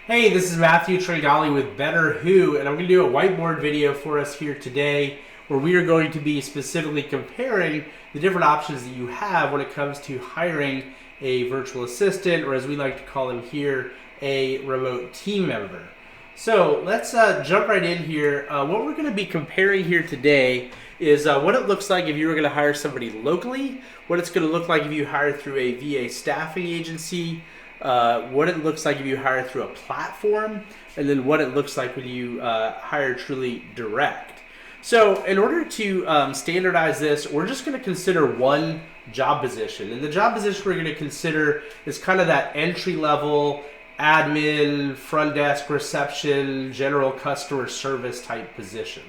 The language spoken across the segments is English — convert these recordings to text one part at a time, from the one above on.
Hey, this is Matthew Tringali with Better Who, and I'm going to do a whiteboard video for us here today where we are going to be specifically comparing the different options that you have when it comes to hiring a virtual assistant, or as we like to call them here, a remote team member. So let's jump right in here. What we're going to be comparing here today is what it looks like if you were going to hire somebody locally, what it's going to look like if you hire through a VA staffing agency, what it looks like if you hire through a platform, and then what it looks like when you hire truly direct. So in order to standardize this, we're just going to consider one job position. And the job position we're going to consider is kind of that entry level admin, front desk, reception, general customer service type position.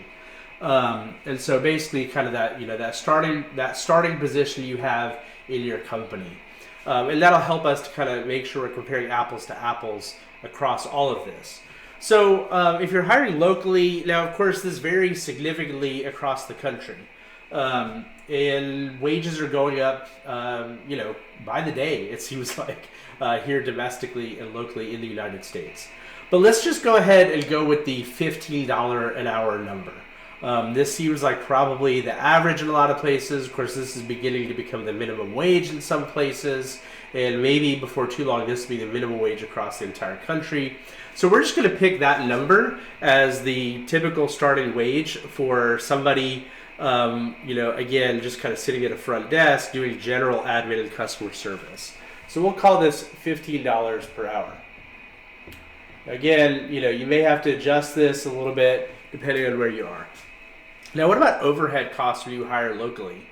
And so basically kind of that, that starting position you have in your company. And that'll help us to kind of make sure we're comparing apples to apples across all of this. So if you're hiring locally, now of course this varies significantly across the country. And wages are going up, by the day, it seems like, here domestically and locally in the United States. But let's just go ahead and go with the $15 an hour number. This seems like probably the average in a lot of places. Of course, this is beginning to become the minimum wage in some places, and maybe before too long, this will be the minimum wage across the entire country. So we're just going to pick that number as the typical starting wage for somebody, again, just kind of sitting at a front desk doing general admin and customer service. So we'll call this $15 per hour. Again, you may have to adjust this a little bit depending on where you are. Now, what about overhead costs when you hire locally?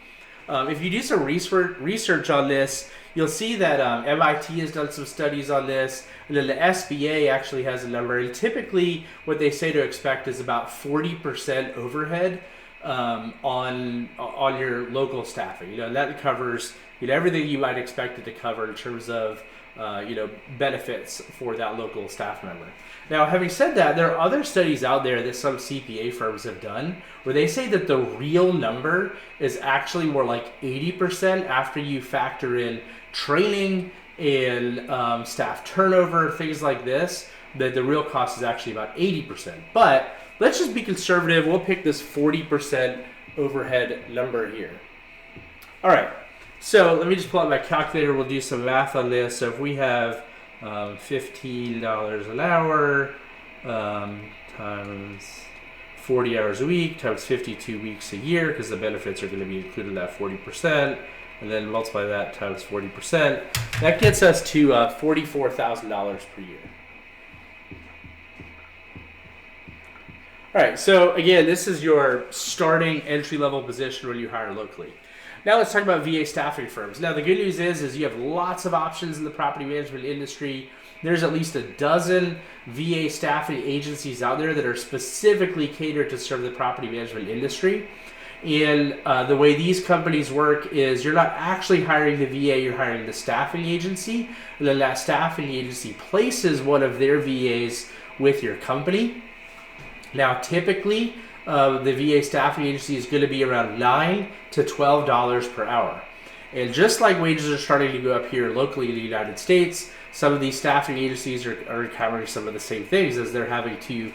If you do some research on this, you'll see that MIT has done some studies on this, and then the SBA actually has a number. And typically, what they say to expect is about 40% overhead on your local staffing. And that covers everything you might expect it to cover in terms of benefits for that local staff member. Now, having said that, there are other studies out there that some CPA firms have done where they say that the real number is actually more like 80% after you factor in training and staff turnover, things like this, that the real cost is actually about 80%. But let's just be conservative. We'll pick this 40% overhead number here. All right. So let me just pull out my calculator. We'll do some math on this. So if we have $15 an hour times 40 hours a week times 52 weeks a year, because the benefits are going to be included in that 40%, and then multiply that times 40%, that gets us to $44,000 per year. All right, so again, this is your starting entry-level position when you hire locally. Now let's talk about VA staffing firms. Now the good news is you have lots of options in the property management industry. There's at least a dozen VA staffing agencies out there that are specifically catered to serve the property management industry. And the way these companies work is you're not actually hiring the VA, you're hiring the staffing agency. And then that staffing agency places one of their VAs with your company. Now typically, the VA staffing agency is going to be around $9 to $12 per hour. And just like wages are starting to go up here locally in the United States, some of these staffing agencies are encountering some of the same things as they're having to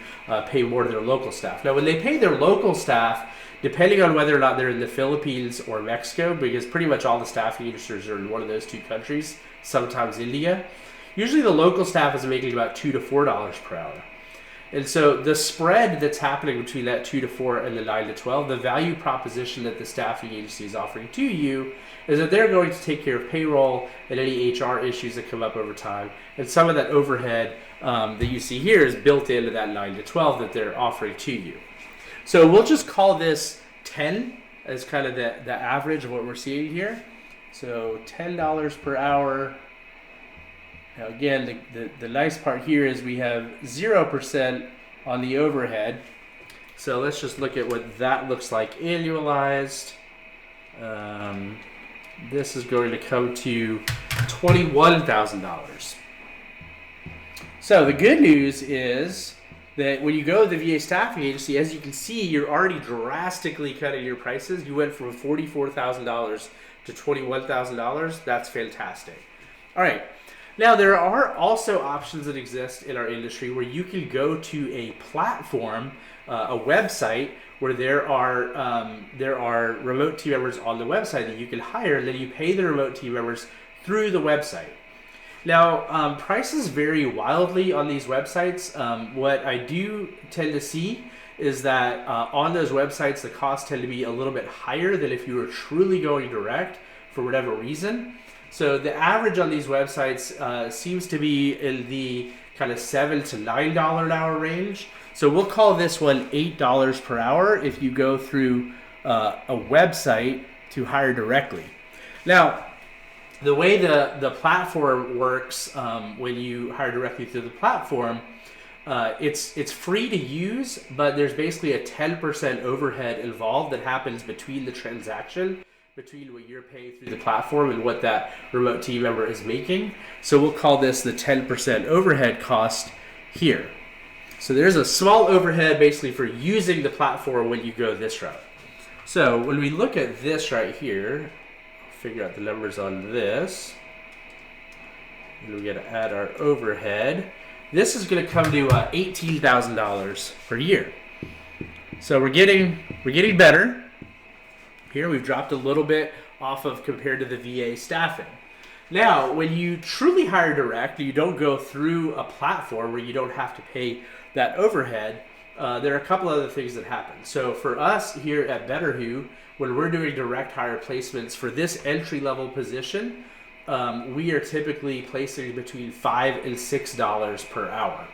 pay more to their local staff. Now, when they pay their local staff, depending on whether or not they're in the Philippines or Mexico, because pretty much all the staffing agencies are in one of those two countries, sometimes India, usually the local staff is making about $2 to $4 per hour. And so the spread that's happening between that 2 to 4 and the 9 to 12, the value proposition that the staffing agency is offering to you is that they're going to take care of payroll and any HR issues that come up over time. And some of that overhead that you see here is built into that 9 to 12 that they're offering to you. So we'll just call this 10 as kind of the average of what we're seeing here. So $10 per hour. Now again, the nice part here is we have 0% on the overhead. So let's just look at what that looks like annualized. This is going to come to $21,000. So the good news is that when you go to the VA staffing agency, as you can see, you're already drastically cutting your prices. You went from $44,000 to $21,000. That's fantastic. All right. Now, there are also options that exist in our industry where you can go to a platform, a website, where there are remote team members on the website that you can hire, and then you pay the remote team members through the website. Now, prices vary wildly on these websites. What I do tend to see is that on those websites, the costs tend to be a little bit higher than if you were truly going direct for whatever reason. So the average on these websites seems to be in the kind of $7 to $9 an hour range. So we'll call this one $8 per hour if you go through a website to hire directly. Now, the way the platform works when you hire directly through the platform, it's free to use, but there's basically a 10% overhead involved that happens between the transaction, between what you're paying through the platform and what that remote team member is making. So we'll call this the 10% overhead cost here. So there's a small overhead basically for using the platform when you go this route. So when we look at this right here, figure out the numbers on this, and we're going to add our overhead. This is going to come to $18,000 per year. So we're getting better. Here we've dropped a little bit off of compared to the VA staffing. Now, when you truly hire direct, you don't go through a platform where you don't have to pay that overhead. There are a couple other things that happen. So for us here at Better Who, when we're doing direct hire placements for this entry-level position, we are typically placing between $5 and $6 per hour.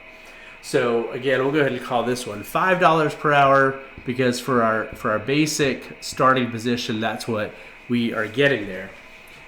So again, we'll go ahead and call this one $5 per hour because for our basic starting position, that's what we are getting there.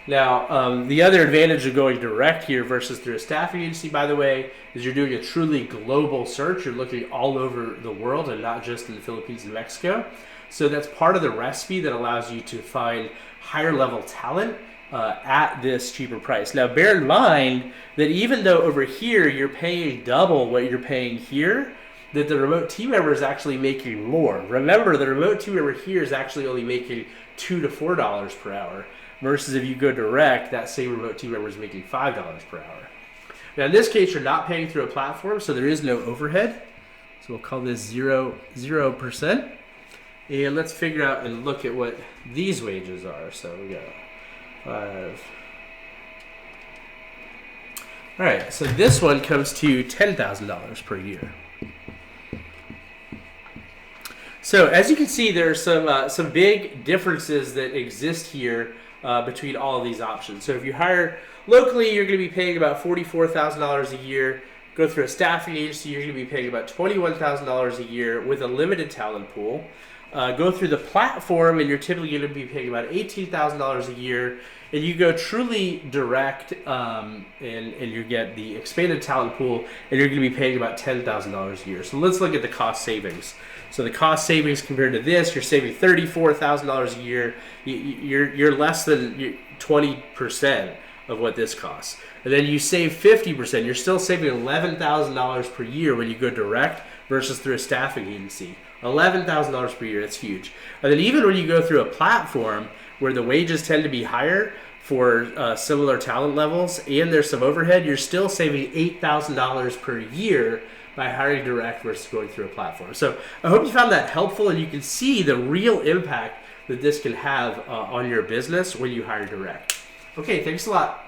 Now, the other advantage of going direct here versus through a staffing agency, by the way, is you're doing a truly global search. You're looking all over the world and not just in the Philippines and Mexico. So that's part of the recipe that allows you to find higher level talent at this cheaper price. Now, bear in mind that even though over here you're paying double what you're paying here, that the remote team member is actually making more. Remember, the remote team member here is actually only making $2 to $4 per hour, versus if you go direct, that same remote team member is making $5 per hour. Now, in this case, you're not paying through a platform, so there is no overhead. So we'll call this 0%. And let's figure out and look at what these wages are. So we got 5. All right, so this one comes to $10,000 per year. So as you can see, there are some big differences that exist here between all of these options. So if you hire locally, you're going to be paying about $44,000 a year. Go through a staffing agency, you're going to be paying about $21,000 a year with a limited talent pool. Go through the platform, and you're typically going to be paying about $18,000 a year. And you go truly direct, and you get the expanded talent pool, and you're going to be paying about $10,000 a year. So let's look at the cost savings. So the cost savings compared to this, you're saving $34,000 a year. You're less than 20% of what this costs. And then you save 50%. You're still saving $11,000 per year when you go direct versus through a staffing agency. $11,000 per year, that's huge. And then even when you go through a platform where the wages tend to be higher for similar talent levels and there's some overhead, you're still saving $8,000 per year by hiring direct versus going through a platform. So I hope you found that helpful, and you can see the real impact that this can have on your business when you hire direct. Okay, thanks a lot.